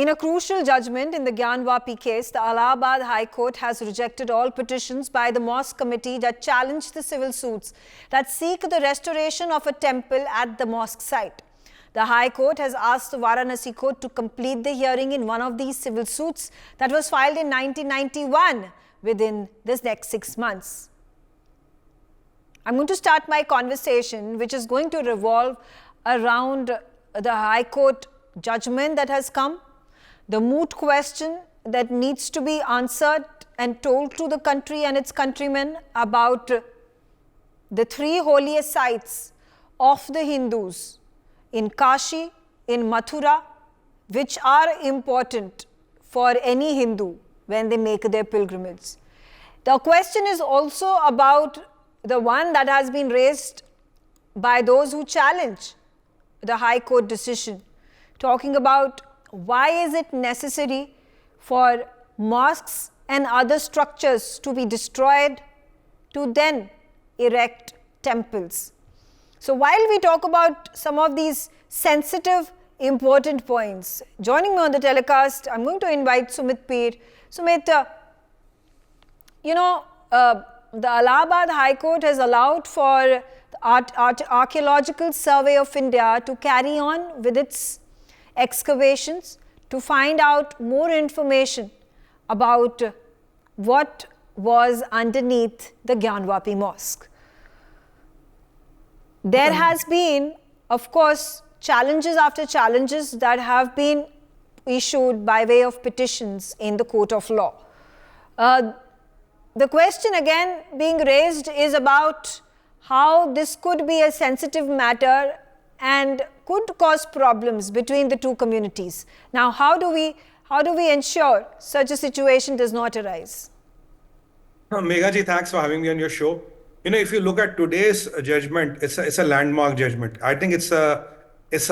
In a crucial judgment in the Gyanvapi case, the Allahabad High Court has rejected all petitions by the Mosque committee that challenge the civil suits that seek the restoration of a temple at the mosque site. The High Court has asked the Varanasi court to complete the hearing in one of these civil suits that was filed in 1991 within this next 6 months. I'm going to start my conversation, which is going to revolve around the High Court judgment that has come, the moot question that needs to be answered and told to the country and its countrymen about the 3 holiest sites of the Hindus in Kashi, in Mathura, which are important for any Hindu when they make their pilgrimage. The question is also about the one that has been raised by those who challenge the High Court decision, talking about why is it necessary for mosques and other structures to be destroyed to then erect temples. So while we talk about some of these sensitive, important points, joining me on the telecast, I'm going to invite Sumit Peer. Sumit, the Allahabad High Court has allowed for the Archaeological Survey of India to carry on with its excavations to find out more information about what was underneath the Gyanvapi Mosque. There has been, of course, challenges after challenges that have been issued by way of petitions in the court of law. The question again being raised is about how this could be a sensitive matter and could cause problems between the two communities. Now, how do we ensure such a situation does not arise? Megha ji, thanks for having me on your show. If you look at today's judgment, it's a landmark judgment. I think it's a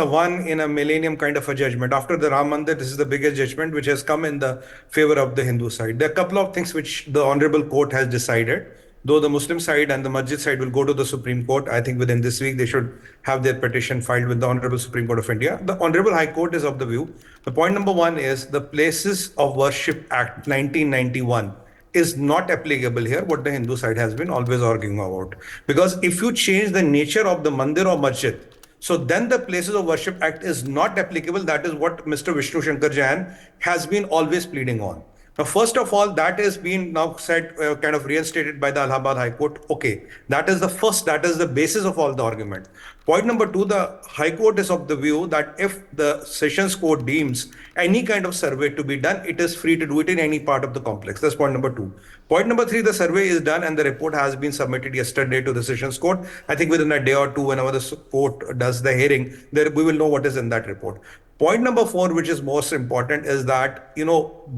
one in a millennium kind of a judgment. After the Ram Mandir, this is the biggest judgment which has come in the favor of the Hindu side. There are a couple of things which the Honorable Court has decided. Though the Muslim side and the Masjid side will go to the Supreme Court, I think within this week they should have their petition filed with the Honorable Supreme Court of India. The Honorable High Court is of the view. The point number 1 is the Places of Worship Act 1991 is not applicable here, what the Hindu side has been always arguing about. Because if you change the nature of the mandir or masjid, so then the Places of Worship Act is not applicable. That is what Mr. Vishnu Shankar Jain has been always pleading on. Now, first of all, that is being now said, kind of reinstated by the Allahabad High Court. Okay, that is the basis of all the argument. Point number 2, the High Court is of the view that if the Sessions Court deems any kind of survey to be done, it is free to do it in any part of the complex. That's point number 2. Point number 3, the survey is done and the report has been submitted yesterday to the Sessions Court. I think within a day or two, whenever the court does the hearing, we will know what is in that report. Point number 4, which is most important, is that,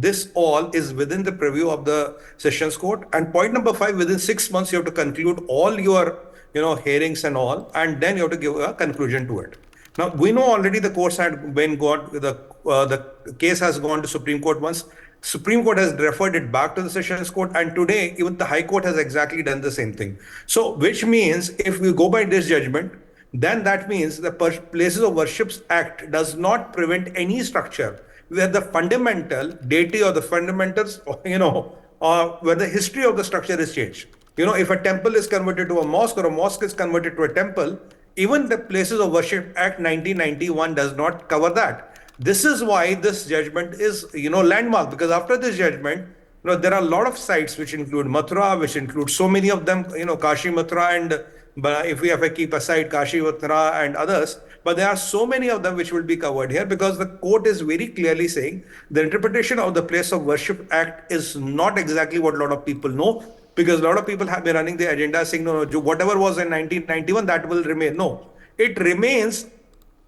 this all is within the purview of the Sessions Court. And point number 5, within 6 months, you have to conclude all your, hearings and all, and then you have to give a conclusion to it. Now, we know already the courts had been the case has gone to Supreme Court once. Supreme Court has referred it back to the Sessions Court, and today, even the High Court has exactly done the same thing. So, which means if we go by this judgment, then that means the Places of Worship Act does not prevent any structure where the fundamental deity or the fundamentals, or where the history of the structure is changed. If a temple is converted to a mosque or a mosque is converted to a temple, even the Places of Worship Act 1991 does not cover that. This is why this judgment is, landmark, because after this judgment, there are a lot of sites which include Mathura, which include so many of them, Kashi, Mathura, and but if we have to keep aside Kashi, Mathura and others, but there are so many of them which will be covered here because the court is very clearly saying the interpretation of the Place of Worship Act is not exactly what a lot of people know, because a lot of people have been running the agenda saying, no, whatever was in 1991, that will remain. No, it remains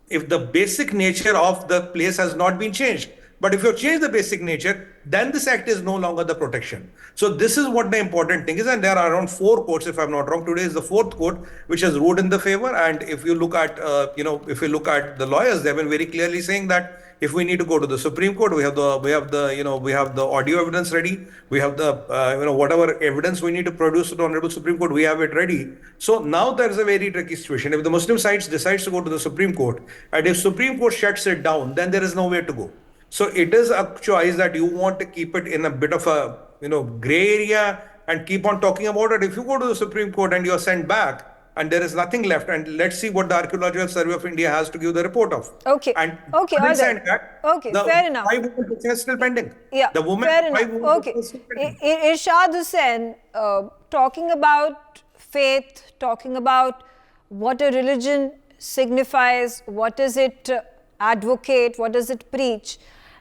if the basic nature of the place has not been changed. But if you change the basic nature, then this act is no longer the protection. So this is what the important thing is. And there are around 4 courts, if I'm not wrong. Today is the 4th court, which has ruled in the favor. And if you look at, if you look at the lawyers, they've been very clearly saying that if we need to go to the Supreme Court, we have the audio evidence ready. We have the, whatever evidence we need to produce to the Honorable Supreme Court, we have it ready. So now there's a very tricky situation. If the Muslim side decides to go to the Supreme Court, and if Supreme Court shuts it down, then there is nowhere to go. So it is a choice that you want to keep it in a bit of a gray area and keep on talking about it. If you go to the Supreme Court and you're sent back and there is nothing left, and let's see what the Archaeological Survey of India has to give the report of. Okay. And Okay. All sent right. back, Okay. Fair enough. 5 women petition is still pending. Yeah. The woman Fair 5 enough. women Okay. petition is still pending. Irshad Hussain, talking about faith, talking about what a religion signifies, what does it advocate, what does it preach,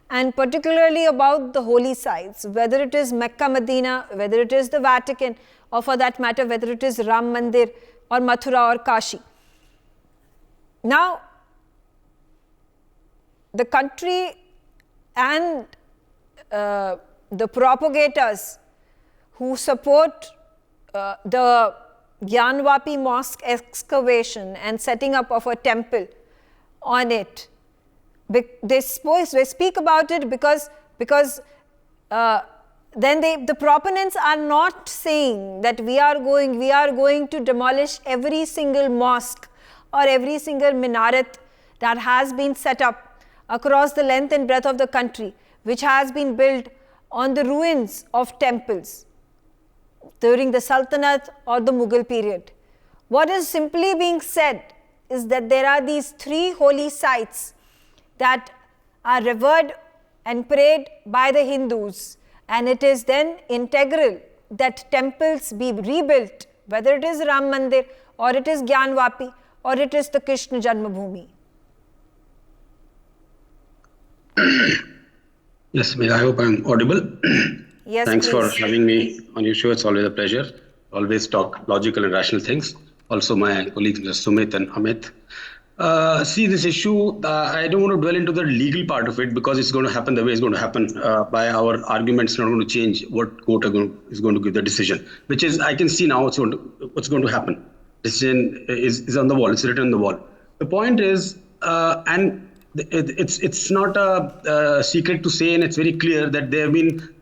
and particularly about the holy sites, whether it is Mecca, Medina, whether it is the Vatican, or for that matter, whether it is Ram Mandir or Mathura or Kashi. Now, the country and the propagators who support the Gyanvapi Mosque excavation and setting up of a temple on it, they speak about it because then the proponents are not saying that we are going to demolish every single mosque or every single minaret that has been set up across the length and breadth of the country, which has been built on the ruins of temples during the Sultanate or the Mughal period. What is simply being said is that there are these 3 holy sites that are revered and prayed by the Hindus, and it is then integral that temples be rebuilt, whether it is Ram Mandir or it is Gyanvapi or it is the Krishna Janmabhoomi. Yes, I hope I'm audible. Yes, Thanks please. for having me on your show. It's always a pleasure. Always talk logical and rational things. Also, my colleagues, Mr. Sumit and Amit. See, this issue, I don't want to dwell into the legal part of it because it's going to happen the way it's going to happen. By our arguments, not going to change what court is going to give the decision, which is, I can see now what's going to happen. Decision is on the wall. It's written on the wall. The point is, and it's not a secret to say, and it's very clear that there have been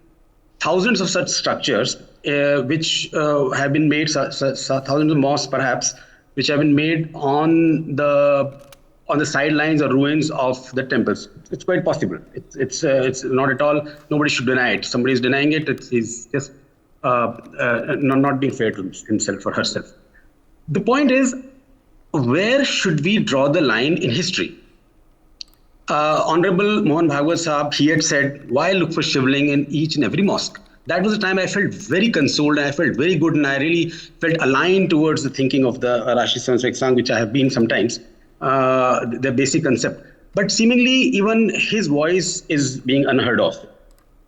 thousands of such structures which have been made, thousands of mosques perhaps, which have been made on the sidelines or ruins of the temples. It's quite possible. It's not at all. Nobody should deny it. Somebody is denying it. He's just not being fair to himself or herself. The point is, where should we draw the line in history? Honorable Mohan Bhagwat Sahab, he had said, why look for shivling in each and every mosque? That was the time I felt very consoled, and I felt very good, and I really felt aligned towards the thinking of the Rashi Sansang, which I have been sometimes, the basic concept. But seemingly, even his voice is being unheard of.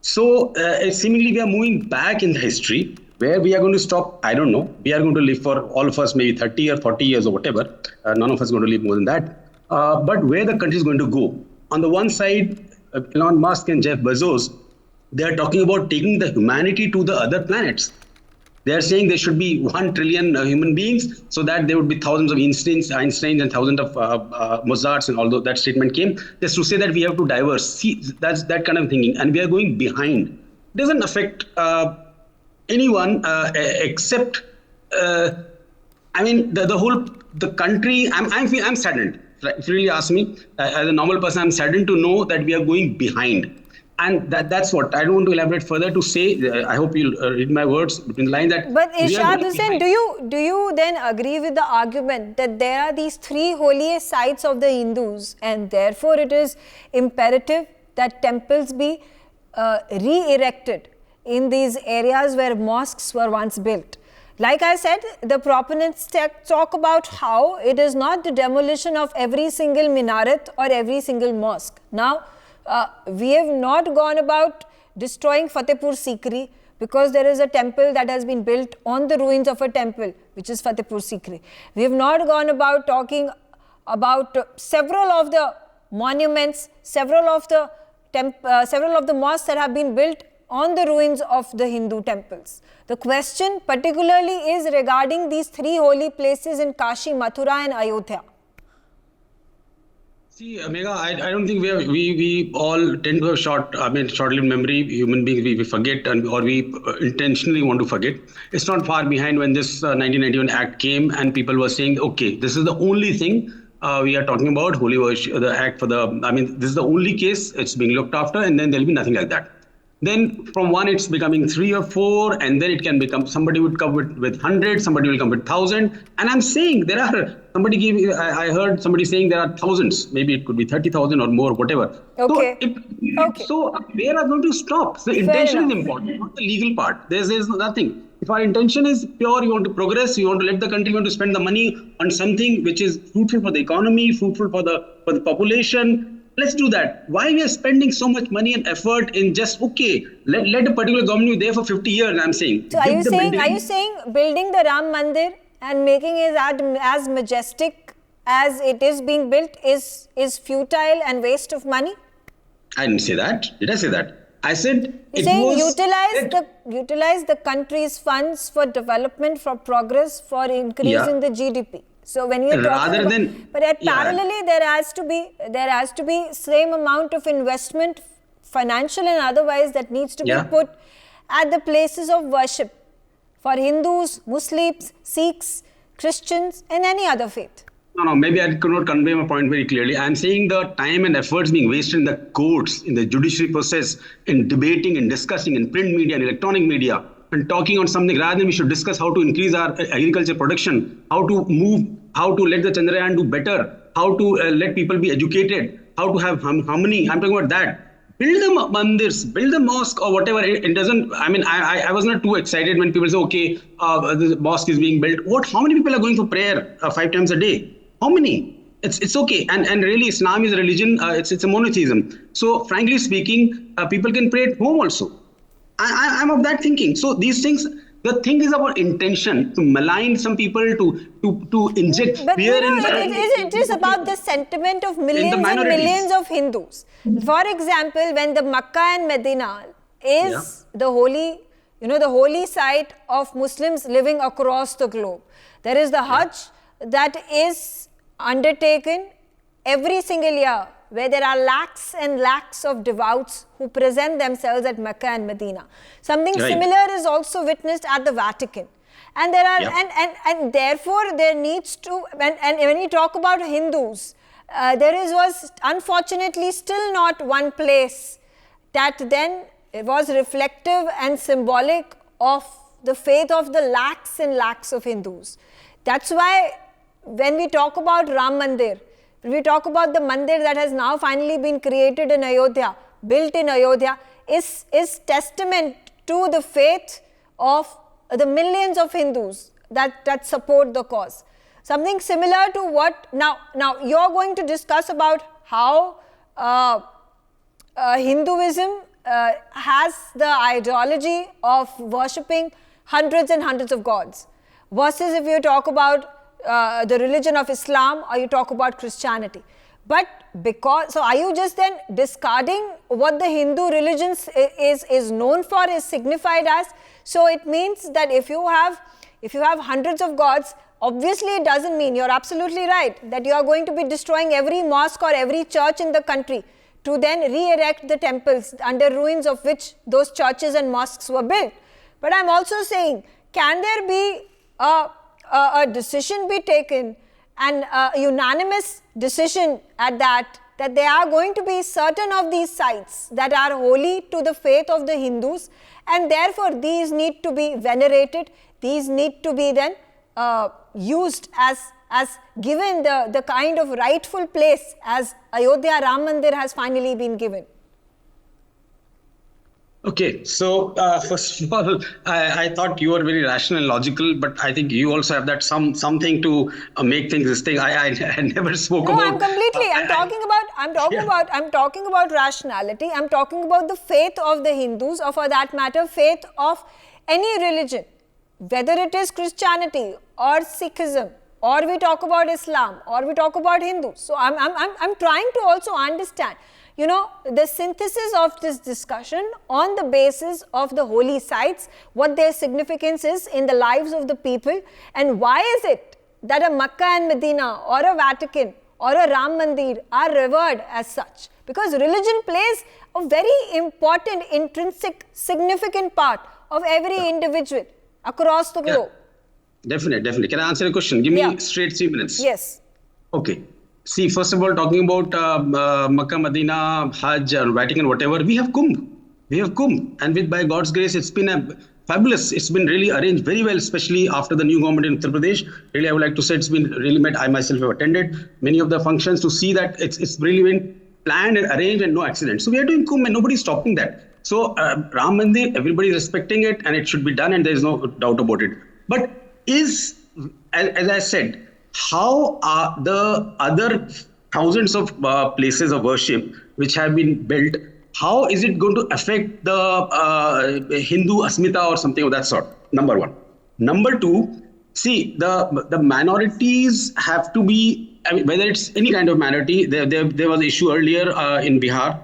So seemingly we are moving back in the history. Where we are going to stop, I don't know. We are going to live for all of us maybe 30 or 40 years or whatever. None of us are going to live more than that. But where the country is going to go. On the one side, Elon Musk and Jeff Bezos, they are talking about taking the humanity to the other planets. They are saying there should be 1 trillion human beings, so that there would be thousands of Einsteins and thousands of Mozarts, and although that statement came, just to say that we have to diverse. See, that's that kind of thinking, and we are going behind. It doesn't affect anyone except, I mean, the country. I'm saddened. If you really ask me, as a normal person, I'm saddened to know that we are going behind. And that's what I don't want to elaborate further to say. I hope you'll read my words between the lines that. But Irshad Hussain, do you then agree with the argument that there are these 3 holiest sites of the Hindus, and therefore it is imperative that temples be re-erected in these areas where mosques were once built? Like I said, the proponents talk about how it is not the demolition of every single minaret or every single mosque. Now, we have not gone about destroying Fatehpur Sikri because there is a temple that has been built on the ruins of a temple, which is Fatehpur Sikri. We have not gone about talking about several of the monuments, several of the mosques that have been built on the ruins of the Hindu temples. The question particularly is regarding these 3 holy places in Kashi, Mathura and Ayodhya. See, Megha, I don't think we all tend to have short-lived memory. Human beings, we forget, or we intentionally want to forget. It's not far behind when this 1991 Act came and people were saying, okay, this is the only thing we are talking about holy worship, the act for the, I mean, this is the only case it's being looked after, and then there'll be nothing like that. Then from one, it's becoming 3 or 4, and then it can become, somebody would come with 100, somebody will come with 1,000. And I'm saying I heard somebody saying there are thousands, maybe it could be 30,000 or more, whatever. Okay. So where are going to stop? The intention is important, not the legal part. There's nothing. If our intention is pure, you want to progress, you want to let the country, you want to spend the money on something which is fruitful for the economy, fruitful for the population, let's do that. Why we are spending so much money and effort in just, let a particular government be there for 50 years, I'm saying. So are you saying building the Ram Mandir and making it as majestic as it is being built is futile and waste of money? I didn't say that. Did I say that? I said utilize the country's funds for development, for progress, for increase in the GDP. So when we are talking parallelly, there has to be same amount of investment, financial and otherwise, that needs to be put at the places of worship for Hindus, Muslims, Sikhs, Christians, and any other faith. No, maybe I could not convey my point very clearly. I'm saying the time and efforts being wasted in the courts, in the judiciary process, in debating and discussing in print media and electronic media, and talking on something, rather than we should discuss how to increase our agriculture production, how to let the Chandrayaan do better, how to let people be educated, how to have harmony. I'm talking about that. Build the mandirs, build the mosque or whatever. It doesn't, I mean, I was not too excited when people say, the mosque is being built. How many people are going for prayer 5 times a day? How many? It's okay. And really, Islam is a religion. It's a monotheism. So frankly speaking, people can pray at home also. I'm of that thinking. So these things, the thing is about intention, to malign some people, to inject fear in it is about the sentiment of millions and millions of Hindus. For example, when the Makkah and Medina is the holy site of Muslims living across the globe. There is the Hajj that is undertaken every single year, where there are lakhs and lakhs of devout who present themselves at Mecca and Medina. Something similar is also witnessed at the Vatican. And there are, and therefore there needs to, and when we talk about Hindus, was unfortunately still not one place that then was reflective and symbolic of the faith of the lakhs and lakhs of Hindus. That's why when we talk about Ram Mandir, when we talk about the mandir that has now finally been created in Ayodhya, built in Ayodhya, is testament to the faith of the millions of Hindus that support the cause. Something similar to what, now you're going to discuss about how Hinduism has the ideology of worshipping hundreds and hundreds of gods, versus if you talk about the religion of Islam or you talk about Christianity. But so are you just then discarding what the Hindu religion is known for, is signified as? So it means that if you have hundreds of gods, obviously it doesn't mean, you're absolutely right, that you are going to be destroying every mosque or every church in the country to then re-erect the temples under ruins of which those churches and mosques were built. But I'm also saying, can there be a decision be taken, and a unanimous decision at that there are going to be certain of these sites that are holy to the faith of the Hindus, and therefore these need to be venerated, these need to be then used as given the kind of rightful place as Ayodhya Ram Mandir has finally been given. Okay, so first of all, I thought you were very rational and logical, but I think you also have that something to make things this thing. I never spoke about. No, I'm completely. I'm talking about rationality. I'm talking about the faith of the Hindus, or for that matter, faith of any religion, whether it is Christianity or Sikhism, or we talk about Islam, or we talk about Hindus. So I'm trying to also understand, the synthesis of this discussion on the basis of the holy sites, what their significance is in the lives of the people, and why is it that a Makkah and Medina or a Vatican or a Ram Mandir are revered as such? Because religion plays a very important, intrinsic, significant part of every individual across the globe. Definitely. Can I answer a question? Give me straight 3 minutes. Yes. Okay. See, first of all, talking about Makkah, Medina, Hajj, Vatican, whatever, we have Kumbh. We have Kumbh. And with by God's grace, it's been a fabulous. It's been really arranged very well, especially after the new government in Uttar Pradesh. Really, I would like to say it's been really met. I myself have attended many of the functions to see that it's really been planned and arranged and no accidents. So we are doing Kumbh and nobody's stopping that. So Ram Mandir, everybody is respecting it and it should be done and there is no doubt about it. But as I said, how are the other thousands of places of worship which have been built, how is it going to affect the Hindu Asmita or something of that sort? Number one. Number two, see, the minorities have to be, I mean, whether it's any kind of minority, there was an issue earlier in Bihar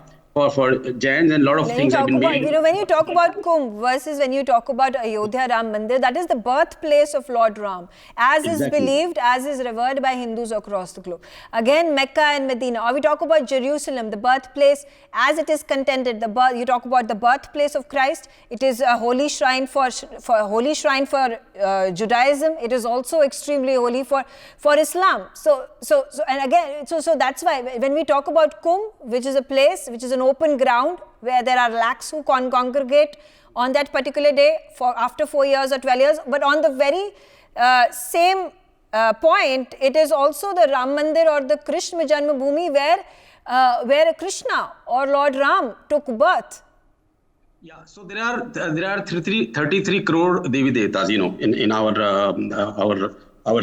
for Jains, and a lot of things have been made. When you talk about Kumbh versus when you talk about Ayodhya Ram Mandir, that is the birthplace of Lord Ram, as is believed, as is revered by Hindus across the globe. Again, Mecca and Medina, or we talk about Jerusalem, the birthplace, as it is contended, you talk about the birthplace of Christ, it is a holy shrine for Judaism, it is also extremely holy for Islam. So that's why when we talk about Kumbh, which is a place, which is an open ground where there are lakhs who congregate on that particular day for after 4 years or 12 years, but on the very same point, it is also the Ram Mandir or the Krishna Janmabhoomi where Krishna or Lord Ram took birth. Yeah, so there are 33 crore Devi Devatas, in our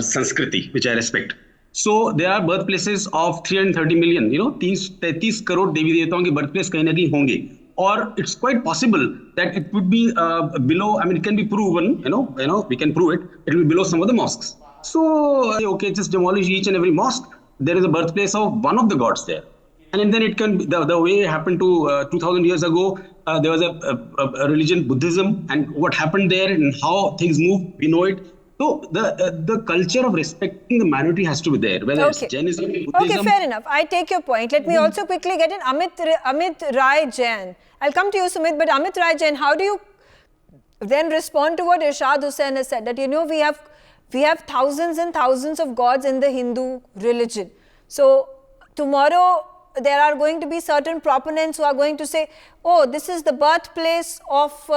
Sanskriti, which I respect. So there are birthplaces of 330 million, 33 crore Devi Devataon ki birthplace kahin na kahin honge. Or it's quite possible that it would be below, I mean, it can be proven, we can prove it, it will be below some of the mosques. So, okay, just demolish each and every mosque. There is a birthplace of one of the gods there. And then it can be, the way it happened to 2000 years ago, there was a religion, Buddhism, and what happened there and how things move, we know it. So the culture of respecting the minority has to be there, whether it's Jainism, Buddhism. Okay, fair enough. I take your point. Let me also quickly get in Amit Rai Jain. I'll come to you, Sumit, but Amit Rai Jain, how do you then respond to what Irshad Hussain has said, that we have thousands and thousands of gods in the Hindu religion. So tomorrow there are going to be certain proponents who are going to say, oh, this is the birthplace of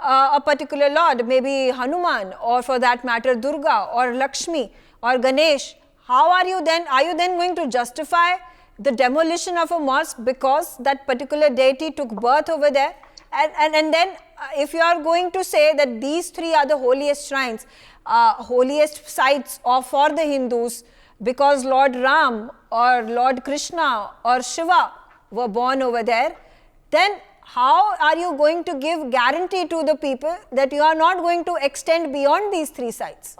a particular lord, maybe Hanuman, or for that matter Durga or Lakshmi or Ganesh. How are you then going to justify the demolition of a mosque because that particular deity took birth over there? And then if you are going to say that these three are the holiest shrines, holiest sites for the Hindus because Lord Ram or Lord Krishna or Shiva were born over there, then how are you going to give guarantee to the people that you are not going to extend beyond these three sites?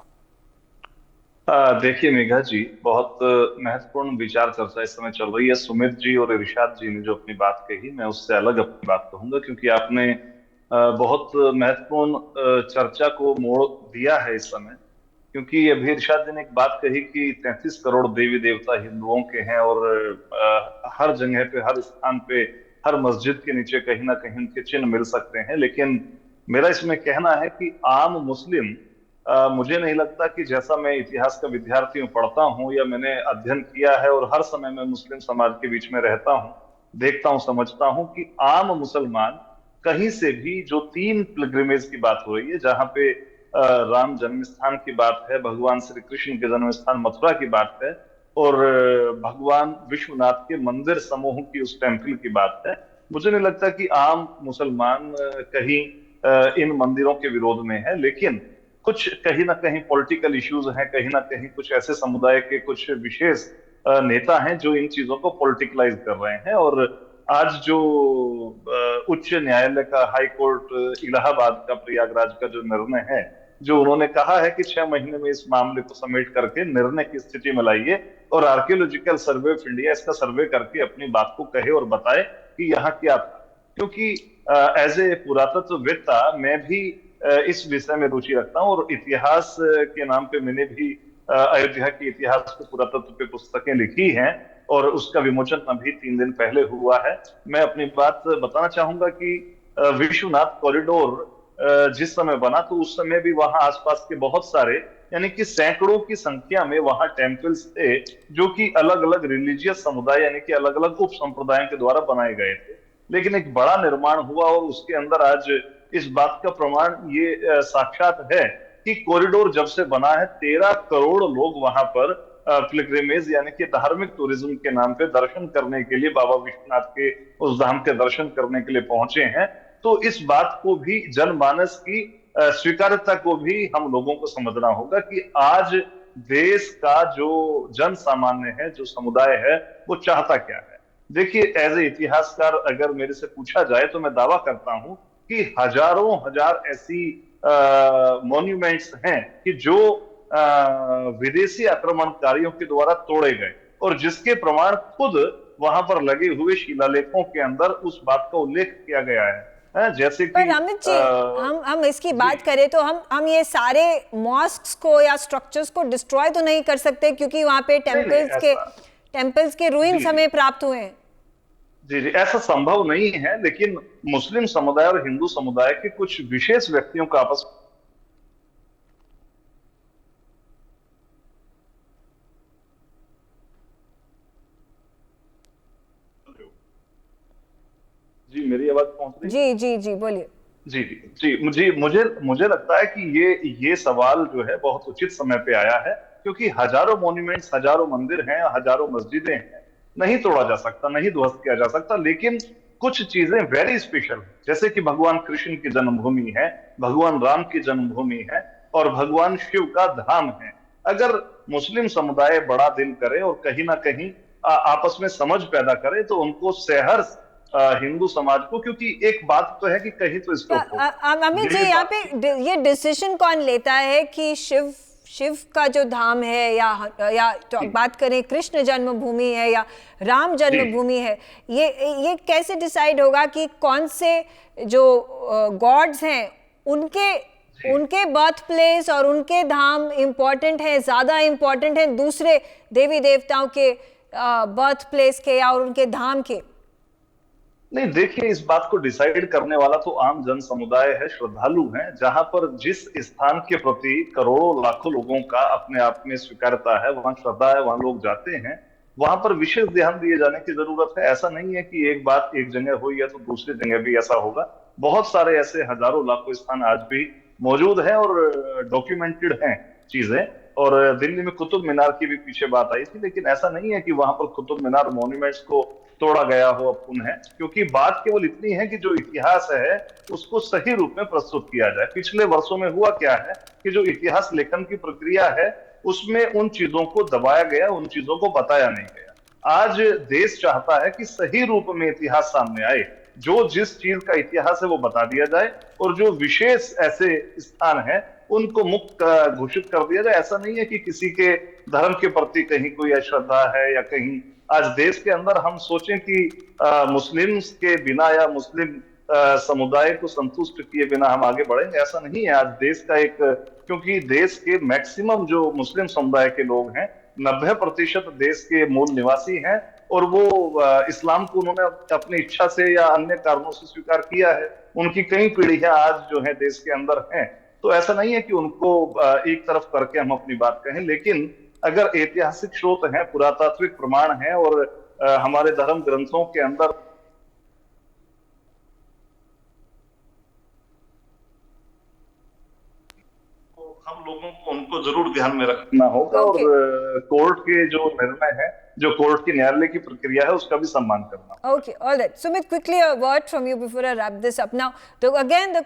देखिए मेघा जी, बहुत महत्वपूर्ण विचार चर्चा इस समय चल रही है। सुमित जी और इरशाद जी ने जो अपनी बात कही, मैं उससे अलग अपनी बात कहूंगा, क्योंकि आपने बहुत महत्वपूर्ण चर्चा को मोड़ दिया है इस समय। क्योंकि अभी इरशाद जी ने एक बात कही कि 33 करोड़ देवी देवता हिंदुओं के हैं और हर जगह पे, हर स्थान पे, हर मस्जिद के नीचे कहीं ना कहीं उनके चिन्ह मिल सकते हैं। लेकिन मेरा इसमें कहना है कि आम मुस्लिम, मुझे नहीं लगता कि जैसा मैं इतिहास का विद्यार्थी पढ़ता हूं या मैंने अध्ययन किया है और हर समय मैं मुस्लिम समाज के बीच में रहता हूं, देखता हूं, समझता हूं कि आम मुसलमान कहीं से भी जो 3 पिलग्रिमेज की बात हो रही है, जहां पे राम जन्म स्थान की बात है, भगवान श्री कृष्ण के जन्म स्थान मथुरा की बात है और भगवान विश्वनाथ के मंदिर समूह की उस टेम्पल की बात है, मुझे नहीं लगता कि आम मुसलमान कहीं इन मंदिरों के विरोध में है। लेकिन कुछ कहीं ना कहीं पॉलिटिकल इश्यूज हैं, कहीं ना कहीं कुछ ऐसे समुदाय के कुछ विशेष नेता हैं जो इन चीजों को पॉलिटिकलाइज कर रहे हैं। और आज जो उच्च न्यायालय का, हाई कोर्ट इलाहाबाद का, प्रयागराज का जो निर्णय है, जो उन्होंने कहा है कि 6 महीने में इस मामले को समेट करके निर्णय की स्थिति में लाइए और आर्कियोलॉजिकल सर्वे ऑफ इंडिया इसका सर्वे करके अपनी बात को कहे और बताए कि यहाँ क्या था। क्योंकि एज ए पुरातत्ववेत्ता मैं भी इस विषय में रुचि रखता हूं और इतिहास के नाम पे मैंने भी अयोध्या के इतिहास के पुरातत्व पे पुस्तकें लिखी हैं और उसका विमोचन अभी 3 दिन पहले हुआ है। मैं अपनी बात बताना चाहूंगा कि विश्वनाथ कॉरिडोर जिस समय बना तो उस समय भी वहां आसपास के बहुत सारे यानी कि सैकड़ों की संख्या में वहां टेम्पल्स थे जो कि अलग अलग रिलीजियस समुदाय यानी कि अलग अलग उप संप्रदायों के द्वारा बनाए गए थे। लेकिन एक बड़ा निर्माण हुआ और उसके अंदर आज इस बात का प्रमाण ये साक्षात है कि कॉरिडोर जब से बना है 13 करोड़ लोग वहां पर पिलग्रिमेज यानी कि धार्मिक टूरिज्म के नाम पे दर्शन करने के लिए बाबा विश्वनाथ के उस धाम के दर्शन करने के लिए पहुंचे हैं। तो इस बात को भी जनमानस की स्वीकार्यता को भी हम लोगों को समझना होगा कि आज देश का जो जन सामान्य है, जो समुदाय है, वो चाहता क्या है। देखिए, एज ए इतिहासकार अगर मेरे से पूछा जाए तो मैं दावा करता हूं कि हजारों हजार ऐसी मॉन्यूमेंट्स हैं कि जो विदेशी आक्रमणकारियों के द्वारा तोड़े गए और जिसके प्रमाण खुद वहां पर लगे हुए शिलालेखों के अंदर उस बात का उल्लेख किया गया है। जैसे कि पर अमित जी, हम इसकी बात करें तो हम ये सारे मॉस्क्स को या स्ट्रक्चर्स को डिस्ट्रॉय तो नहीं कर सकते क्योंकि वहां पे टेम्पल्स के रूइंस हमें प्राप्त हुए हैं। जी जी, ऐसा संभव नहीं है, लेकिन मुस्लिम समुदाय और हिंदू समुदाय के कुछ विशेष व्यक्तियों का आपस जी, मेरी आवाज पहुंच रही है? जी जी जी, बोलिए। जी जी जी, मुझे लगता है कि ये सवाल जो है बहुत उचित समय पे आया है, क्योंकि हजारों मॉन्यूमेंट्स, हजारों मंदिर हैं, हजारों मस्जिदें हैं, नहीं तोड़ा जा सकता, नहीं ध्वस्त किया जा सकता। लेकिन कुछ चीजें वेरी स्पेशल, जैसे कि भगवान कृष्ण की जन्मभूमि है, भगवान राम की जन्मभूमि है और भगवान शिव का धाम है। अगर मुस्लिम समुदाय बड़ा दिल करे और कहीं ना कहीं आपस में समझ पैदा करे तो उनको सहर्ष हिंदू समाज को, क्योंकि एक बात तो है कि कहीं तो इसको अमित जी, यहाँ पे ये डिसीजन कौन लेता है कि शिव का जो धाम है या तो बात करें कृष्ण जन्मभूमि है या राम जन्मभूमि है, ये कैसे डिसाइड होगा कि कौन से जो गॉड्स हैं उनके बर्थ प्लेस और उनके धाम इंपॉर्टेंट है, ज्यादा इंपॉर्टेंट है दूसरे देवी देवताओं के बर्थ प्लेस के या उनके धाम के? नहीं, देखिए, इस बात को डिसाइड करने वाला तो आम जन समुदाय है, श्रद्धालु हैं। जहां पर जिस स्थान के प्रति करोड़ों लाखों लोगों का अपने आप में स्वीकारता है, वहां श्रद्धा है, वहां लोग जाते हैं, वहां पर विशेष ध्यान दिए जाने की जरूरत है। ऐसा नहीं है कि एक बात एक जगह हुई है तो दूसरी जगह भी ऐसा होगा। बहुत सारे ऐसे हजारों लाखों स्थान आज भी मौजूद हैं और डॉक्यूमेंटेड हैं चीजें। और दिल्ली में कुतुब मीनार की भी पीछे बात आई थी, लेकिन ऐसा नहीं है कि वहां पर कुतुब मीनार मॉन्यूमेंट्स को तोड़ा गया हो अब पुनः, क्योंकि बात केवल इतनी है कि जो इतिहास है उसको सही रूप में प्रस्तुत किया जाए। पिछले वर्षों में हुआ क्या है कि जो इतिहास लेखन की प्रक्रिया है उसमें उन चीजों को दबाया गया, उन चीजों को बताया नहीं गया। आज देश चाहता है कि सही रूप में इतिहास सामने आए, जो जिस चीज का इतिहास है वो बता दिया जाए और जो विशेष ऐसे स्थान है उनको मुक्त घोषित कर दिया जाए। ऐसा नहीं है कि किसी के धर्म के प्रति कहीं कोई अश्रद्धा है या कहीं आज देश के अंदर हम सोचें कि मुस्लिम्स के बिना या मुस्लिम समुदाय को संतुष्ट किए बिना हम आगे बढ़ेंगे, ऐसा नहीं है। आज देश का क्योंकि देश के मैक्सिमम जो मुस्लिम समुदाय के लोग हैं, 90% देश के मूल निवासी हैं और वो इस्लाम को उन्होंने अपनी इच्छा से या अन्य कारणों से स्वीकार किया है। उनकी कई पीढ़ियां आज जो है देश के अंदर हैं, तो ऐसा नहीं है कि उनको एक तरफ करके हम अपनी बात कहें। लेकिन अगर ऐतिहासिक स्रोत हैं, पुरातात्विक प्रमाण हैं और हमारे धर्म ग्रंथों के अंदर हम लोगों को उनको जरूर ध्यान में रखना होगा। और कोर्ट के जो निर्णय है, जो कोर्ट की न्यायालय की प्रक्रिया है, उसका भी सम्मान करना। Okay, all right. Sumit, quickly a word from you before I wrap this up. Now, again,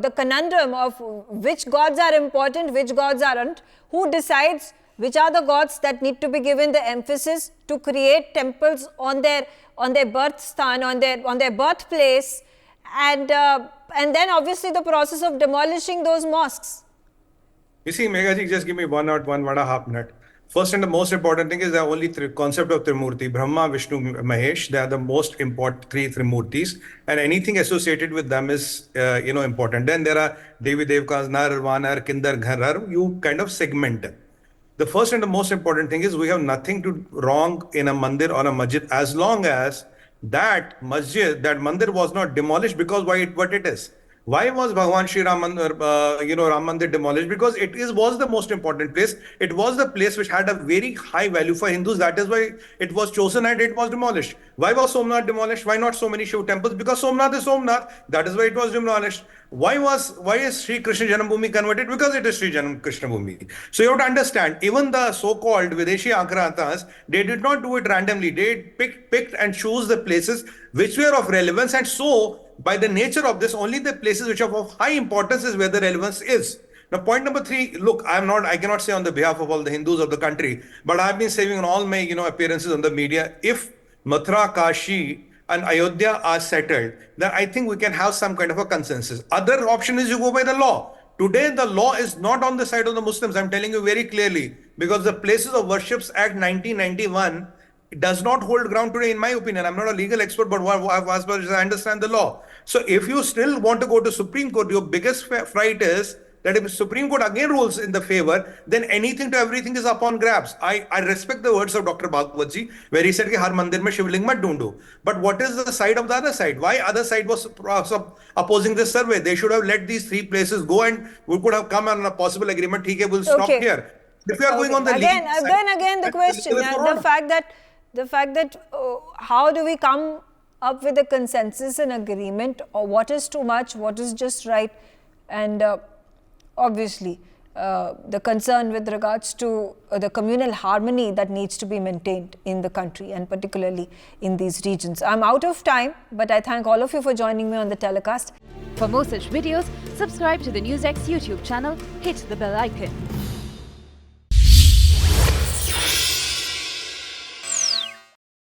the conundrum of which gods are important, which gods aren't, who decides which are the gods that need to be given the emphasis to create temples on their birth stan, on their birthplace, and then obviously the process of demolishing those mosques. You see, Megha, just give me 1.5 minutes. First and the most important thing is the only concept of Trimurti, Brahma, Vishnu, Mahesh. They are the most important three Trimurtis, and anything associated with them is, important. Then there are Devi Devkas, Nar, Vanar, Kindar, Gharar. You kind of segment them. The first and the most important thing is we have nothing to wrong in a mandir or a masjid as long as that masjid, that mandir was not demolished because what it is. Why was Bhagwan Shri Ram Mandir, Ram Mandir demolished? Because was the most important place. It was the place which had a very high value for Hindus. That is why it was chosen and it was demolished. Why was Somnath demolished? Why not so many Shiv temples? Because Somnath is Somnath. That is why it was demolished. Why is Sri Krishna Janambhumi converted? Because it is Sri Krishna Bhumi. So you have to understand, even the so-called Videshi Akratas, they did not do it randomly. They picked and chose the places which were of relevance, and so by the nature of this, only the places which are of high importance is where the relevance is. Now, point number 3, look, I cannot say on the behalf of all the Hindus of the country, but I've been saying in all my, appearances on the media, if Mathura, Kashi and Ayodhya are settled, then I think we can have some kind of a consensus. Other option is you go by the law. Today, the law is not on the side of the Muslims. I'm telling you very clearly, because the Places of Worships Act 1991 does not hold ground today, in my opinion. I'm not a legal expert, but as far as I understand the law. So if you still want to go to Supreme Court, your biggest fright is that if Supreme Court again rules in the favor, then anything to everything is up on grabs. I respect the words of Dr. Bhagwatji, where he said, Har mandir mein shivling mat dhoondu. But what is the side of the other side? Why other side was opposing this survey? They should have let these 3 places go, and we could have come on a possible agreement. Okay, we'll stop here. If we are going on the again the question, the fact that how do we come up with a consensus and agreement, or what is too much, what is just right, and obviously the concern with regards to the communal harmony that needs to be maintained in the country, and particularly in these regions. I'm out of time, but I thank all of you for joining me on the telecast. For more such videos, subscribe to the NewsX YouTube channel, hit the bell icon.